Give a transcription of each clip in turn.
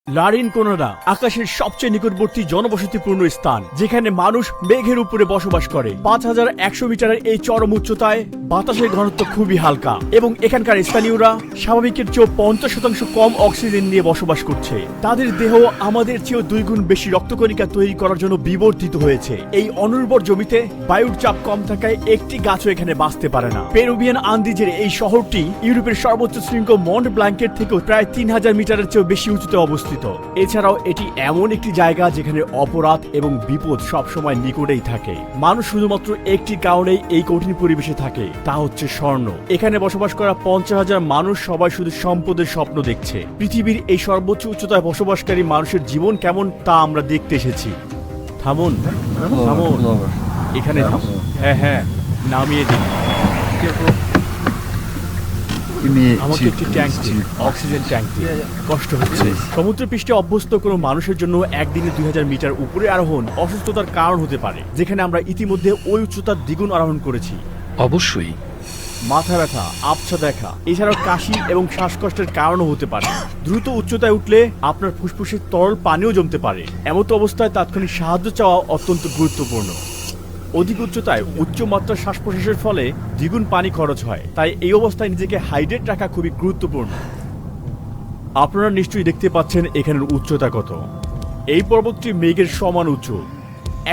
লারিন কোনাডা আকাশের সবচেয়ে নিকটবর্তী জনবসতিপূর্ণ স্থান, যেখানে মানুষ মেঘের উপরে বসবাস করে। 5100 মিটারের এই চরম উচ্চতায় বাতাসের ঘনত্ব খুবই হালকা এবং এখানকার স্থানীয়রা স্বাভাবিকের চেয়েও 50% কম অক্সিজেন নিয়ে বসবাস করছে। তাদের দেহ আমাদের চেয়েও 2 গুণ বেশি রক্তকণিকা তৈরি করার জন্য বিবর্তিত হয়েছে। এই অনুর্বর জমিতে বায়ুর চাপ কম থাকায় একটি গাছও এখানে বাঁচতে পারে না। পেরুভিয়ান আন্দিজের এই শহরটি ইউরোপের সর্বোচ্চ শৃঙ্গ মন্ট ব্ল্যাঙ্কের থেকেও প্রায় 3000 মিটারের চেয়েও বেশি উঁচুতে অবস্থিত। এছাড়াও এটি এমন একটি জায়গা যেখানে অপরাধ এবং বিপদ সবসময় নিকটেই থাকে। মানুষ শুধুমাত্র একটি কারণেই এই কঠিন পরিবেশে থাকে, তা হচ্ছে স্বর্ণ। এখানে বসবাস করা 50,000 মানুষ সবাই শুধু সম্পদের স্বপ্ন দেখছে। পৃথিবীর এই সর্বোচ্চ উচ্চতায় বসবাসকারী মানুষের জীবন কেমন তা আমরা দেখতে এসেছি। থামুন থামুন, এখানে থামুন। হ্যাঁ, নামিয়ে দিন। আমাকে একটি ট্যাঙ্ক দিন, অক্সিজেন ট্যাঙ্ক দিন। কষ্ট হচ্ছে। সমুদ্রপৃষ্ঠে অভ্যস্ত কোনো মানুষের জন্য একদিনে 2000 মিটার উপরে আরোহণ অসুস্থতার কারণ হতে পারে, যেখানে আমরা ইতিমধ্যে ওই উচ্চতার দ্বিগুণ আরোহণ করেছি। অবশ্যই। মাথা ব্যথা, আবছা দেখা, এছাড়াও কাশি এবং শ্বাসকষ্টের কারণও হতে পারে। দ্রুত উচ্চতায় উঠলে আপনার ফুসফুসে তরল পানিও জমতে পারে। এমত অবস্থায় তাৎক্ষণিক সাহায্য চাওয়া অত্যন্ত গুরুত্বপূর্ণ। অধিক উচ্চতায় উচ্চমাত্রার শ্বাস প্রশ্বাসের ফলে দ্বিগুণ পানি খরচ হয়, তাই এই অবস্থায় নিজেকে হাইড্রেট রাখা খুবই গুরুত্বপূর্ণ। আপনারা নিশ্চয়ই দেখতে পাচ্ছেন এখানের উচ্চতা কত। এই পর্বতটি মেঘের সমান উঁচু।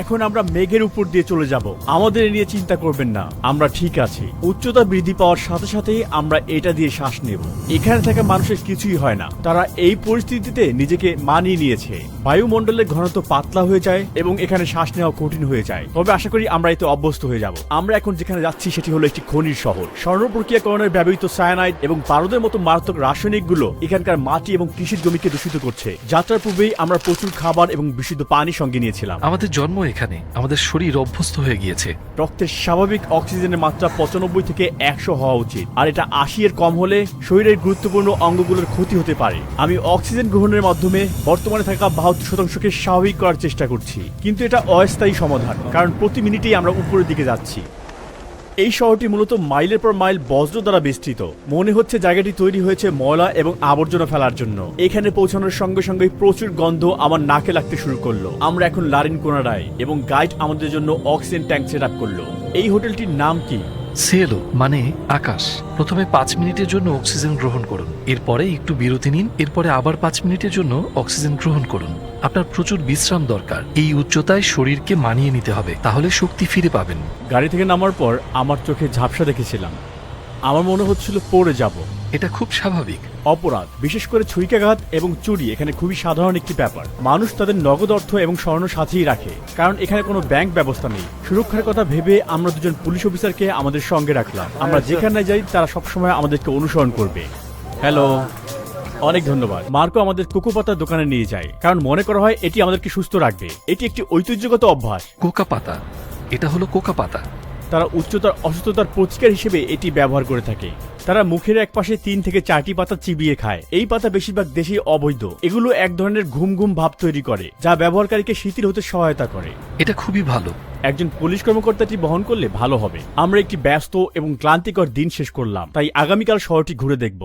এখন আমরা মেঘের উপর দিয়ে চলে যাব। আমাদের নিয়ে চিন্তা করবেন না, আমরা ঠিক আছি। উচ্চতা বৃদ্ধি পাওয়ার সাথে সাথেই আমরা এটা দিয়ে শ্বাস নেব। এখানে থাকা মানুষের কিছুই হয় না, তারা এই পরিস্থিতিতে নিজেকে মানিয়ে নিয়েছে। বায়ুমণ্ডলের ঘনত্ব পাতলা হয়ে যায় এবং এখানে শ্বাস নেওয়া কঠিন হয়ে যায়, তবে আশা করি আমরা এতে অভ্যস্ত হয়ে যাব। আমরা এখন যেখানে যাচ্ছি সেটি হলো একটি খনির শহর। স্বর্ণ প্রক্রিয়াকরণের ব্যবহৃত সায়ানাইড এবং পারদের মতো মারাত্মক রাসায়নিকগুলো এখানকার মাটি এবং কৃষির জমিকে দূষিত করছে। যাত্রার পূর্বেই আমরা প্রচুর খাবার এবং বিশুদ্ধ পানি সঙ্গে নিয়েছিলাম। আমাদের জন্ম এখানে, আমাদের শরীর অভ্যস্ত হয়ে গিয়েছে। রক্তের স্বাভাবিক অক্সিজেনের মাত্রা 95 থেকে 100 হওয়া উচিত, আর এটা 80 এর কম হলে শরীরের গুরুত্বপূর্ণ অঙ্গগুলোর ক্ষতি হতে পারে। আমি অক্সিজেন গ্রহণের মাধ্যমে বর্তমানে থাকা 72%কে স্বাভাবিক করার চেষ্টা করছি, কিন্তু এটা অস্থায়ী সমাধান, কারণ প্রতি মিনিটেই আমরা উপরের দিকে যাচ্ছি। এই শহরটি মূলত মাইলের পর মাইল বজ্র দ্বারা বেষ্টিত। মনে হচ্ছে জায়গাটি তৈরি হয়েছে ময়লা এবং আবর্জনা ফেলার জন্য। এখানে পৌঁছানোর সঙ্গে সঙ্গে প্রচুর গন্ধ আমার নাকে লাগতে শুরু করলো। আমরা এখন লারিন কোনাডায় এবং গাইড আমাদের জন্য অক্সিজেন ট্যাঙ্ক সেট আপ করলো। এই হোটেলটির নাম কি? সিয়েলো মানে আকাশ। প্রথমে 5 মিনিটের জন্য অক্সিজেন গ্রহণ করুন, এরপরে একটু বিরতি নিন, এরপরে আবার 5 মিনিটের জন্য অক্সিজেন গ্রহণ করুন। আপনার প্রচুর বিশ্রাম দরকার। এই উচ্চতায় শরীরকে মানিয়ে নিতে হবে, তাহলে শক্তি ফিরে পাবেন। গাড়ি থেকে নামার পর আমার চোখে ঝাপসা দেখেছিলাম। আমার মনে হচ্ছিল পড়ে যাব। এটা খুব স্বাভাবিক। অপরাধ, বিশেষ করে ছুরিকাঘাত এবং চুরি এখানে খুবই সাধারণ একটি ব্যাপার। মানুষ তাদের নগদ অর্থ এবং স্বর্ণ সাথেই রাখে, কারণ এখানে কোনো ব্যাংক ব্যবস্থা নেই। সুরক্ষার কথা ভেবে আমরা দুজন পুলিশ অফিসারকে আমাদের সঙ্গে রাখলাম। আমরা যেখানে যাই তারা সবসময় আমাদেরকে অনুসরণ করবে। হ্যালো, অনেক ধন্যবাদ। মার্কো আমাদের কোকো পাতার দোকানে নিয়ে যায়, কারণ মনে করা হয় এটি আমাদেরকে সুস্থ রাখবে। এটি একটি ঐতিহ্যগত অভ্যাস। কোকা পাতা, এটা হলো কোকা পাতা। তারা উচ্চতার অসুস্থতার প্রতিকার হিসেবে এটি ব্যবহার করে থাকে। তারা মুখের এক পাশে 3 থেকে 4টি পাতা চিবিয়ে খায়। এই পাতা বেশিরভাগ দেশেই অবৈধ। এগুলো এক ধরনের ঘুম ঘুম ভাব তৈরি করে, যা ব্যবহারকারীকে শিথিল হতে সহায়তা করে। এটা খুবই ভালো। একজন পুলিশ কর্মকর্তাটি বহন করলে ভালো হবে। আমরা একটি ব্যস্ত এবং ক্লান্তিকর দিন শেষ করলাম, তাই আগামীকাল শহরটি ঘুরে দেখব।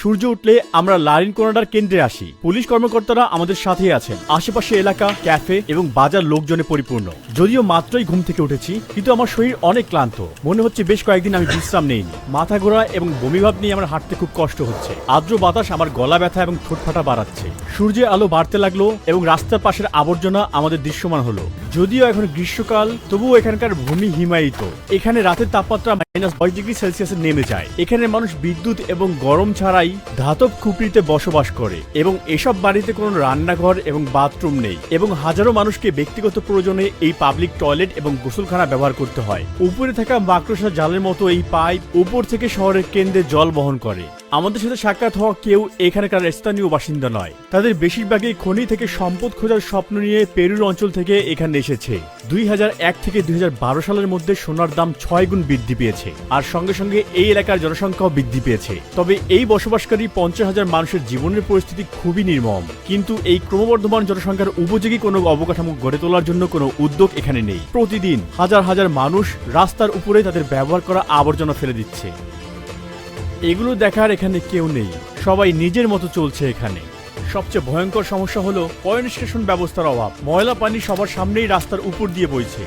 সূর্য উঠলে আমরা লারিন কোনাডার কেন্দ্রে আসি। পুলিশ কর্মকর্তারা আমাদের সাথেই আছেন। আশেপাশে এলাকা, ক্যাফে এবং বাজার লোকজনে পরিপূর্ণ। যদিও মাত্রই ঘুম থেকে উঠেছি, কিন্তু আমার শরীর অনেক ক্লান্ত। মনে হচ্ছে বেশ কয়েকদিন আমি বিশ্রাম নেইনি। মাথা ঘোরা এবং বমিভাব নিয়ে আমার হাঁটতে খুব কষ্ট হচ্ছে। আর্দ্র বাতাস আমার গলা ব্যথা এবং ঠোঁট ফাটা বাড়াচ্ছে। সূর্যের আলো বাড়তে লাগলো এবং রাস্তার পাশের আবর্জনা আমাদের দৃশ্যমান হলো। যদিও এখন গ্রীষ্মকাল, তবুও এখানকার ভূমি হিমায়িত। এখানে রাতের তাপমাত্রা -10 ডিগ্রি সেলসিয়াসে নেমে যায়। এখানে মানুষ বিদ্যুৎ এবং গরম ছাড়াই ধাতব খুপড়িতে বসবাস করে এবং এসব বাড়িতে কোনো রান্নাঘর এবং বাথরুম নেই, এবং হাজারো মানুষকে ব্যক্তিগত প্রয়োজনে এই পাবলিক টয়লেট এবং গোসলখানা ব্যবহার করতে হয়। উপরে থাকা মাকড়সা জালের মতো এই পাইপ উপর থেকে শহরের কেন্দ্রে জল বহন করে। আমাদের সাথে সাক্ষাৎ হওয়া কেউ এখানকার স্থানীয় বাসিন্দা নয়। তাদের বেশিরভাগই খনি থেকে সম্পদ খোঁজার স্বপ্ন নিয়ে পেরুর অঞ্চল থেকে এখানে এসেছে। 2001 থেকে 2012 সালের মধ্যে সোনার দাম 6 গুণ বৃদ্ধি পেয়েছে, আর সঙ্গে সঙ্গে এই এলাকার জনসংখ্যাও বৃদ্ধি পেয়েছে। তবে এই বসবাসকারী 50,000 মানুষের জীবনের পরিস্থিতি খুবই নির্মম। কিন্তু এই ক্রমবর্ধমান জনসংখ্যার উপযোগী কোনো অবকাঠামো গড়ে তোলার জন্য কোনো উদ্যোগ এখানে নেই। প্রতিদিন হাজার হাজার মানুষ রাস্তার উপরে তাদের ব্যবহার করা আবর্জনা ফেলে দিচ্ছে। এগুলো দেখার এখানে কেউ নেই। সবাই নিজের মতো চলছে এখানে। সবচেয়ে ভয়ঙ্কর সমস্যা হলো পয়নিষ্কাশন ব্যবস্থার অভাব। ময়লা পানি সবার সামনেই রাস্তার উপর দিয়ে বইছে।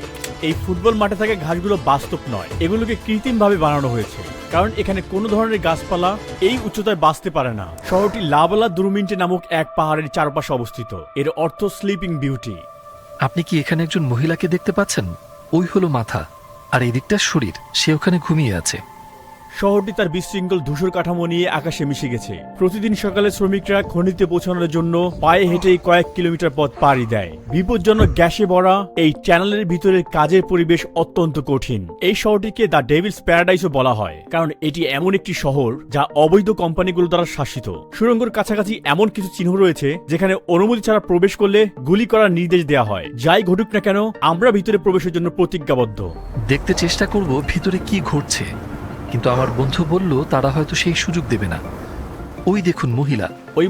এই ফুটবল মাঠে থাকা ঘাসগুলো বাস্তব নয়, এগুলোকে কৃত্রিমভাবে বানানো হয়েছে, কারণ এখানে কোনো ধরনের গাছপালা এই উচ্চতায় বাঁচতে পারে না। শহরটি লাবালা দুরমিন্টে নামক এক পাহাড়ের চারপাশে অবস্থিত। এর অর্থ স্লিপিং বিউটি। আপনি কি এখানে একজন মহিলাকে দেখতে পাচ্ছেন? ওই হলো মাথা, আর এদিকটা শরীর। সে ওখানে ঘুমিয়ে আছে। শহরটি তার বিশৃঙ্খল ধূসর কাঠামো নিয়ে আকাশে মিশে গেছে। প্রতিদিন সকালে শ্রমিকরা খনিতে পৌঁছানোর জন্য পায়ে হেঁটেই কয়েক কিলোমিটার পথ পাড়ি দেয়। বিপজ্জনক গ্যাসে ভরা এই চ্যানেলের ভিতরে কাজের পরিবেশ অত্যন্ত কঠিন। এই শহরটিকে দ্য ডেভিলস প্যারাডাইসও বলা হয়, কারণ এটি এমন একটি শহর যা অবৈধ কোম্পানিগুলো দ্বারা শাসিত। সুড়ঙ্গের কাছাকাছি এমন কিছু চিহ্ন রয়েছে যেখানে অনুমতি ছাড়া প্রবেশ করলে গুলি করার নির্দেশ দেওয়া হয়। যাই ঘটুক না কেন, আমরা ভিতরে প্রবেশের জন্য প্রতিজ্ঞাবদ্ধ। দেখতে চেষ্টা করব ভিতরে কি ঘটছে, কিন্তু আমার বন্ধু বলল তারা হয়তো সেই সুযোগ দেবে না। ওই দেখুন মহিলা। ওই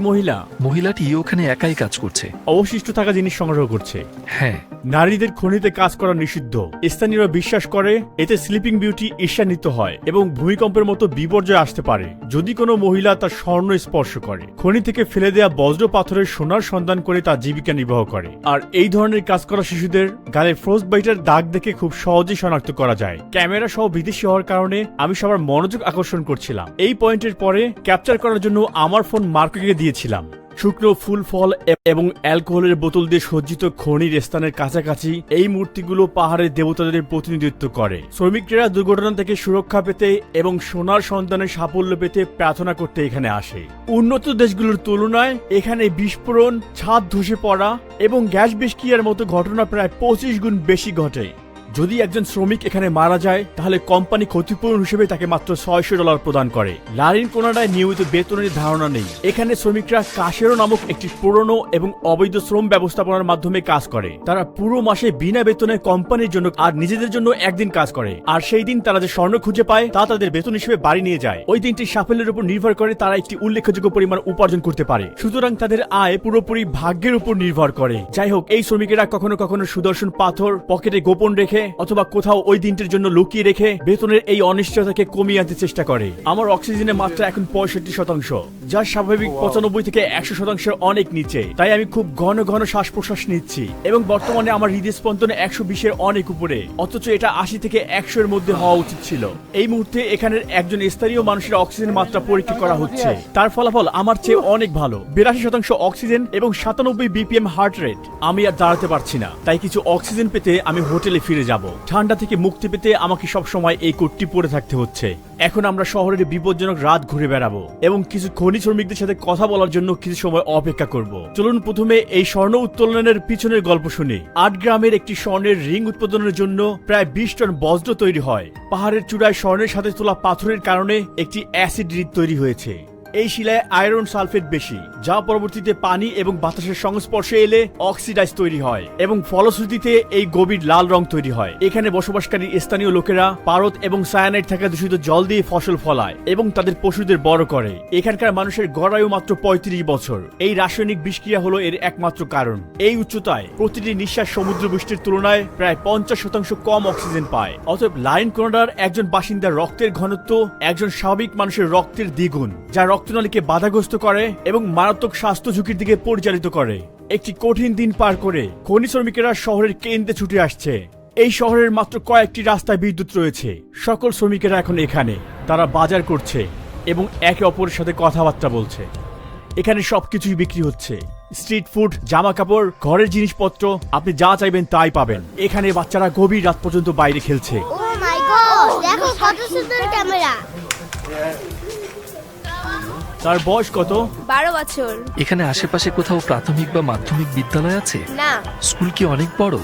মহিলাটি ওখানে একাই কাজ করছে, অবশিষ্ট থাকা জিনিস সংগ্রহ করছে। হ্যাঁ, নারীদের খনিতে কাজ করা নিষিদ্ধ। স্থানীয়রা বিশ্বাস করে এতে স্লিপিং বিউটি ঈর্ষান্বিত হয় এবং ভূমিকম্পের মতো বিপর্যয় আসতে পারে যদি কোনো মহিলা তার স্বর্ণ স্পর্শ করে। খনি থেকে ফেলে দেয়া বজ্র পাথরের সোনার সন্ধান করে তার জীবিকা নির্বাহ করে। আর এই ধরনের কাজ করা শিশুদের গালে ফ্রস্ট বাইটের দাগ দেখে খুব সহজেই শনাক্ত করা যায়। ক্যামেরা সহ বিদেশি হওয়ার কারণে আমি সবার মনোযোগ আকর্ষণ করছিলাম। এই পয়েন্টের পরে ক্যাপচার করার জন্য আমার ফোন মার্ককে দিয়েছিলাম। শুকনো ফুল, ফল এবং অ্যালকোহলের বোতল দিয়ে সজ্জিত খনির স্থানের কাছাকাছি এই মূর্তিগুলো পাহাড়ের দেবতাদের প্রতিনিধিত্ব করে। শ্রমিকরা দুর্ঘটনা থেকে সুরক্ষা পেতে এবং সোনার সন্তানের সাফল্য পেতে প্রার্থনা করতে এখানে আসে। উন্নত দেশগুলোর তুলনায় এখানে বিস্ফোরণ, ছাদ ধসে পড়া এবং গ্যাস বিস্কিয়ার মতো ঘটনা প্রায় 25 গুণ বেশি ঘটে। যদি একজন শ্রমিক এখানে মারা যায় তাহলে কোম্পানি ক্ষতিপূরণ হিসেবে তাকে মাত্র $600 প্রদান করে। লারিন কোনাডায় নিয়মিত বেতনের ধারণা নেই। এখানে শ্রমিকরা কাশেরো নামক একটি পুরনো এবং অবৈধ শ্রম ব্যবস্থাপনার মাধ্যমে কাজ করে। তারা পুরো মাসে বিনা বেতনে কোম্পানির জন্য আর নিজেদের জন্য একদিন কাজ করে, আর সেই দিন তারা যে স্বর্ণ খুঁজে পায় তা তাদের বেতন হিসেবে বাড়ি নিয়ে যায়। ওই দিনটি সাফল্যের উপর নির্ভর করে তারা একটি উল্লেখযোগ্য পরিমাণ উপার্জন করতে পারে। সুতরাং তাদের আয় পুরোপুরি ভাগ্যের উপর নির্ভর করে। যাই হোক, এই শ্রমিকেরা কখনো কখনো সুদর্শন পাথর পকেটে গোপন রেখে অথবা কোথাও ওই দিনটির জন্য লুকিয়ে রেখে বেতনের এই অনিশ্চয়তাকে কমিয়ে আনতে চেষ্টা করে। আমার অক্সিজেনের মাত্রা এখন 65%, যা স্বাভাবিক 95 থেকে 100% অনেক নিচে। তাই আমি খুব ঘন ঘন শ্বাস প্রশ্বাস নিচ্ছি এবং বর্তমানে আমার হৃদস্পন্দন 120-এর অনেক উপরে, অথচ এটা 80 থেকে 100 এর মধ্যে হওয়া উচিত ছিল। এই মুহূর্তে এখানের একজন স্থানীয় মানুষের অক্সিজেন মাত্রা পরীক্ষা করা হচ্ছে। তার ফলাফল আমার চেয়ে অনেক ভালো, 82% অক্সিজেন এবং 97 BPM হার্ট রেট। আমি আর দাঁড়াতে পারছি না, তাই কিছু অক্সিজেন পেতে আমি হোটেলে ফিরে যাব। ঠান্ডা থেকে মুক্তি পেতে আমাকে সবসময় এই কোটটি পরে থাকতে হচ্ছে। এখন আমরা শহরের বিপজ্জনক রাত ঘুরে বেড়াবো এবং কিছু খনি শ্রমিকদের সাথে কথা বলার জন্য কিছু সময় অপেক্ষা করব। চলুন প্রথমে এই স্বর্ণ উত্তোলনের পিছনের গল্প শুনি। 8 গ্রামের একটি স্বর্ণের রিং উৎপাদনের জন্য প্রায় 20 টন বজ্র তৈরি হয়। পাহাড়ের চূড়ায় স্বর্ণের সাথে তোলা পাথরের কারণে একটি অ্যাসিড হ্রদ তৈরি হয়েছে। এই শিলায় আয়রন সালফেট বেশি, যা পরবর্তীতে পানি এবং বাতাসের সংস্পর্শে এলে অক্সিডাইজ তৈরি হয় এবং ফলশ্রুতিতে এই গভীর লাল রং তৈরি হয়। এখানে বসবাসকারী স্থানীয় লোকেরা পারদ এবং সায়ানাইড থাকা দূষিত জল দিয়ে ফসল ফলায় এবং তাদের পশুদের বড় করে। এখানকার মানুষের গড় আয়ু মাত্র 35 বছর। এই রাসায়নিক বিষক্রিয়া হলো এর একমাত্র কারণ। এই উচ্চতায় প্রতিটি নিঃশ্বাস সমুদ্র বৃষ্টির তুলনায় প্রায় 50% কম অক্সিজেন পায়। অতএব লারিন কোনাডার একজন বাসিন্দার রক্তের ঘনত্ব একজন স্বাভাবিক মানুষের রক্তের দ্বিগুণ, যা রক্তনালীকে বাধাগ্রস্ত করে এবং মারাত্মক স্বাস্থ্য ঝুঁকির দিকে পরিচালিত করে। একটি কঠিন দিন পার করে খনি শ্রমিকেরা শহরের কেন্দ্রে ছুটে আসছে। এই শহরের মাত্র কয়েকটি রাস্তায় বিদ্যুৎ রয়েছে। সকল শ্রমিকেরা এখন এখানে, তারা বাজার করছে এবং একে অপরের সাথে কথাবার্তা বলছে। এখানে সবকিছুই বিক্রি হচ্ছে, স্ট্রিট ফুড, জামা কাপড়, ঘরের জিনিসপত্র, আপনি যা চাইবেন তাই পাবেন। এখানে বাচ্চারা গভীর রাত পর্যন্ত বাইরে খেলছে। ও মাই গড, দেখো কত সুন্দর ক্যামেরা। তার বয়স কত? 12 বছর। এখানে আশেপাশে কোথাও প্রাথমিক বা মাধ্যমিক বিদ্যালয় আছে? না। স্কুল কি অনেক বড়?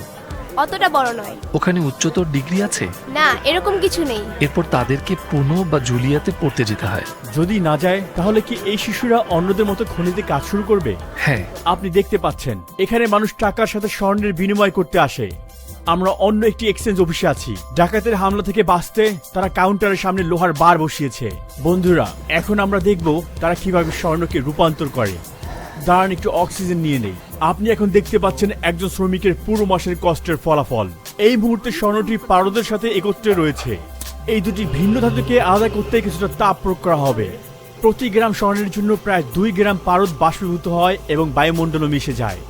অতটা বড় নয়। ওখানে উচ্চতর ডিগ্রি আছে? না, এরকম কিছু নেই। এরপর তাদেরকে পুনো বা জুলিয়াতে পড়তে যেতে হয়। যদি না যায় তাহলে কি এই শিশুরা অন্যদের মতো খনিতে কাজ শুরু করবে? হ্যাঁ, আপনি দেখতে পাচ্ছেন এখানে মানুষ টাকার সাথে স্বর্ণের বিনিময় করতে আসে। আমরা অন্য একটি এক্সচেঞ্জ অফিসে আছি। ডাকাতের হামলা থেকে বাঁচতে তারা কাউন্টারের সামনে লোহার বার বসিয়েছে। বন্ধুরা, এখন আমরা দেখব তারা কিভাবে স্বর্ণকে রূপান্তর করে। দাঁড়ান, একটু অক্সিজেন নিয়ে নেই। আপনি এখন দেখতে পাচ্ছেন একজন শ্রমিকের পুরো মাসের কষ্টের ফলাফল। এই মুহূর্তে স্বর্ণটি পারদের সাথে একত্রে রয়েছে। এই দুটি ভিন্ন ধাতুকে আলাদা করতে কিছুটা তাপ প্রয়োগ করা হবে। প্রতি গ্রাম স্বর্ণের জন্য প্রায় 2 গ্রাম পারদ বাষ্পীভূত হয় এবং বায়ুমণ্ডলে মিশে যায়।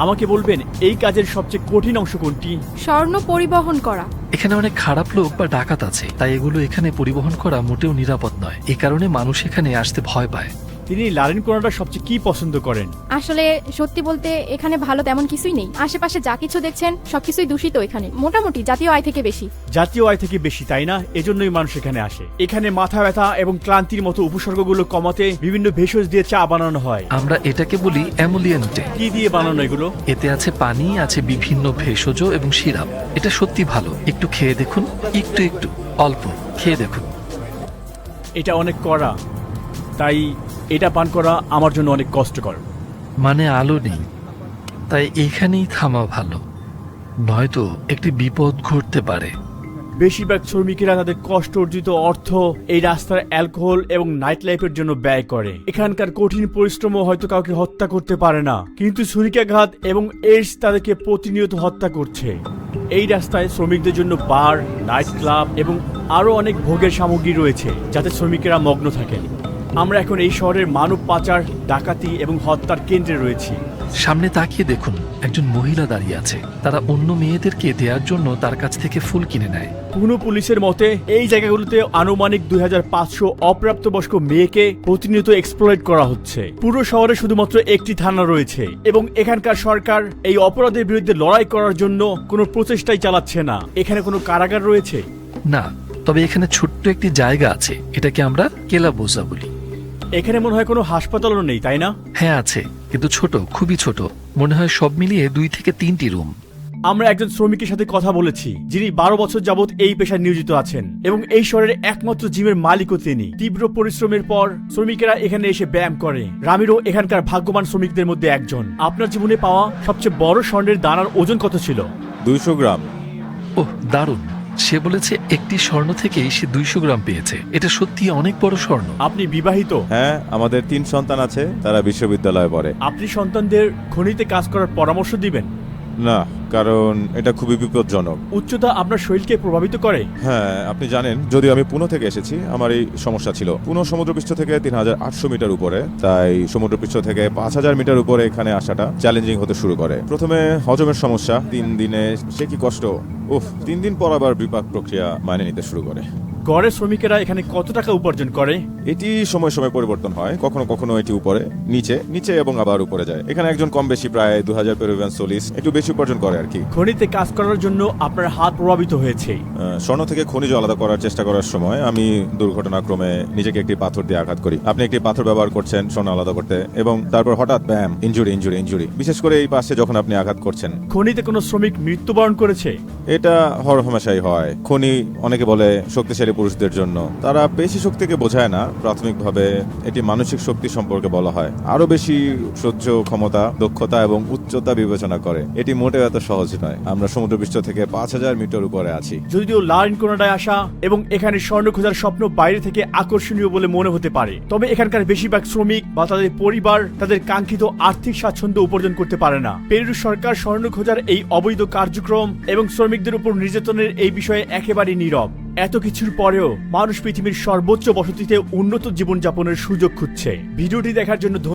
আমাকে বলবেন এই কাজের সবচেয়ে কঠিন অংশ কোনটি? স্বর্ণ পরিবহন করা। এখানে অনেক খারাপ লোক বা ডাকাত আছে, তাই এগুলো এখানে পরিবহন করা মোটেও নিরাপদ নয়। এই কারণে মানুষ এখানে আসতে ভয় পায়। তিনি লারেন কোনাডার সবচেয়ে কি পছন্দ করেন? আসলে সত্যি বলতে এখানে ভালো তেমন কিছুই নেই। আশেপাশে যা কিছু দেখছেন সবকিছুই দূষিত। এখানে মোটামুটি জাতীয় আয় থেকে বেশি। জাতীয় আয় থেকে বেশি, তাই না? এজন্যই মানুষ এখানে আসে। এখানে মাথা ব্যথা এবং ক্লান্তির মতো উপসর্গগুলো কমাতে বিভিন্ন ভেষজ দিয়ে চা বানানো হয়। আমরা এটাকে বলি অ্যামোলিয়েন্টে। কি দিয়ে বানানো এগুলো? এতে আছে পানি, আছে বিভিন্ন ভেষজ এবং সিরাপ। এটা সত্যি ভালো, একটু খেয়ে দেখুন। একটু একটু অল্প খেয়ে দেখুন। এটা অনেক কড়া, তাই এটা পান করা আমার জন্য অনেক কষ্টকর। মানে আলো নেই, তাই এখানেই থামা ভালো, নয়তো একটি বিপদ ঘটতে পারে। বেশিরভাগ শ্রমিকেরা তাদের কষ্ট অর্জিত অর্থ এই রাস্তার অ্যালকোহল এবং নাইট লাইফের জন্য ব্যয় করে। এখানকার কঠিন পরিশ্রমও হয়তো কাউকে হত্যা করতে পারে না, কিন্তু ছুরিকাঘাত এবং এইডস তাদেরকে প্রতিনিয়ত হত্যা করছে। এই রাস্তায় শ্রমিকদের জন্য বার, নাইট ক্লাব এবং আরো অনেক ভোগের সামগ্রী রয়েছে যাতে শ্রমিকেরা মগ্ন থাকেন। আমরা এখন এই শহরের মানব পাচার, ডাকাতি এবং হত্যার কেন্দ্রে রয়েছি। সামনে তাকিয়ে দেখুন, একজন মহিলা দাঁড়িয়ে আছে। তারা অন্য মেয়েদেরকে দেওয়ার জন্য তার কাছ থেকে ফুল কিনে নেয়। পুনো পুলিশের মতে এই জায়গাগুলোতে আনুমানিক 2500 অপ্রাপ্তবয়স্ক মেয়েকে প্রতিনিয়ত এক্সপ্লয়েট করা হচ্ছে। পুরো শহরে শুধুমাত্র একটি থানা রয়েছে এবং এখানকার সরকার এই অপরাধের বিরুদ্ধে লড়াই করার জন্য কোনো প্রচেষ্টাই চালাচ্ছে না। এখানে কোনো কারাগার রয়েছে না, তবে এখানে ছোট্ট একটি জায়গা আছে, এটাকে আমরা কেলাবোজা বলি। এখানে মনে হয় কোনো হাসপাতালও নেই, তাই না? হ্যাঁ আছে, কিন্তু ছোট, খুবই ছোট। মনে হয় সব মিলিয়ে 2 থেকে 3টি রুম। আমরা একজন শ্রমিকের সাথে কথা বলেছি যিনি 12 বছর যাবত এই পেশায় নিয়োজিত আছেন এবং এই শহরের একমাত্র জিমের মালিকও তিনি। তীব্র পরিশ্রমের পর শ্রমিকেরা এখানে এসে ব্যায়াম করে। রামিরো এখানকার ভাগ্যবান শ্রমিকদের মধ্যে একজন। আপনার জীবনে পাওয়া সবচেয়ে বড় স্বর্ণের দানার ওজন কত ছিল? 200 গ্রাম। ওহ, দারুণ। সে বলেছে একটি স্বর্ণ থেকেই সে 200 গ্রাম পেয়েছে। এটা সত্যি অনেক বড় স্বর্ণ। আপনি বিবাহিত? হ্যাঁ, আমাদের 3 সন্তান আছে, তারা বিশ্ববিদ্যালয়ে পড়ে। আপনি সন্তানদের খনিতে কাজ করার পরামর্শ দিবেন? না, কারণ এটা খুবই বিপজ্জনক। উচ্চতা আপনার শরীরকে প্রভাবিত করে? হ্যাঁ, আপনি জানেন, যদিও আমি পুনো থেকে এসেছি, আমার এই সমস্যা ছিল। পুনো সমুদ্রপৃষ্ঠ থেকে 3800 মিটার উপরে, তাই সমুদ্রপৃষ্ঠ থেকে 5000 মিটার উপরে এখানে আসাটা চ্যালেঞ্জিং হতে শুরু করে। প্রথমে হজমের সমস্যা, 3 দিনে সে কি কষ্ট! 3 দিন পর আবার বিপাক প্রক্রিয়া মানে নিতে শুরু করে। গড়ে শ্রমিকেরা এখানে কত টাকা উপার্জন করে? এটি সময় সময় পরিবর্তন হয়, কখনো কখনো এটি উপরে, নিচে, নিচে এবং আবার উপরে যায়। এখানে একজন কম বেশি প্রায় 2000 পেরুভিয়ান সোলিস একটু বেশি উপার্জন করে আর কি। খনিতে কাজ করার জন্য আপনার হাত প্রভাবিত হয়েছে। স্বর্ণ থেকে খনিজ আলাদা করার চেষ্টা করার সময় আমি দুর্ঘটনাক্রমে নিজেকে একটি পাথর দিয়ে আঘাত করি। আপনি একটি পাথর ব্যবহার করছেন স্বর্ণ আলাদা করতে এবং তারপর হঠাৎ ব্যাম, ইনজুরি, বিশেষ করে এই পাশে যখন আপনি আঘাত করছেন। খনিতে কোনো শ্রমিক মৃত্যুবরণ করেছে? এটা হরহামেশাই হয়। খনি অনেকে বলে শক্তিশালী পুরুষদের জন্য। তারা পেশি শক্তিকে বোঝায় না, প্রাথমিকভাবে এটি মানসিক শক্তি সম্পর্কে বলা হয়। আরো বেশি সহ্য ক্ষমতা, দক্ষতা এবং উচ্চতা বিবেচনা করে। এটি মোটেও এত সহজ নয়। আমরা সমুদ্রপৃষ্ঠ থেকে 5000 মিটার উপরে আছি। যদিও লারেন কোনাডায় আসা এবং এখানে স্বর্ণ খোঁজার স্বপ্ন বাইরে থেকে আকর্ষণীয় বলে মনে হতে পারে, তবে এখানকার বেশিরভাগ শ্রমিক বা তাদের পরিবার তাদের কাঙ্ক্ষিত আর্থিক স্বাচ্ছন্দ্য উপার্জন করতে পারে না। পেরু সরকার স্বর্ণ খোঁজার এই অবৈধ কার্যক্রম এবং শ্রমিকদের উপর নির্যাতনের এই বিষয়ে একেবারেই নীরব। এত কিছুর পরেও মানুষ পৃথিবীর সর্বোচ্চ বসতিতে উন্নত জীবনযাপনের সুযোগ খুঁজছে। ভিডিওটি দেখার জন্য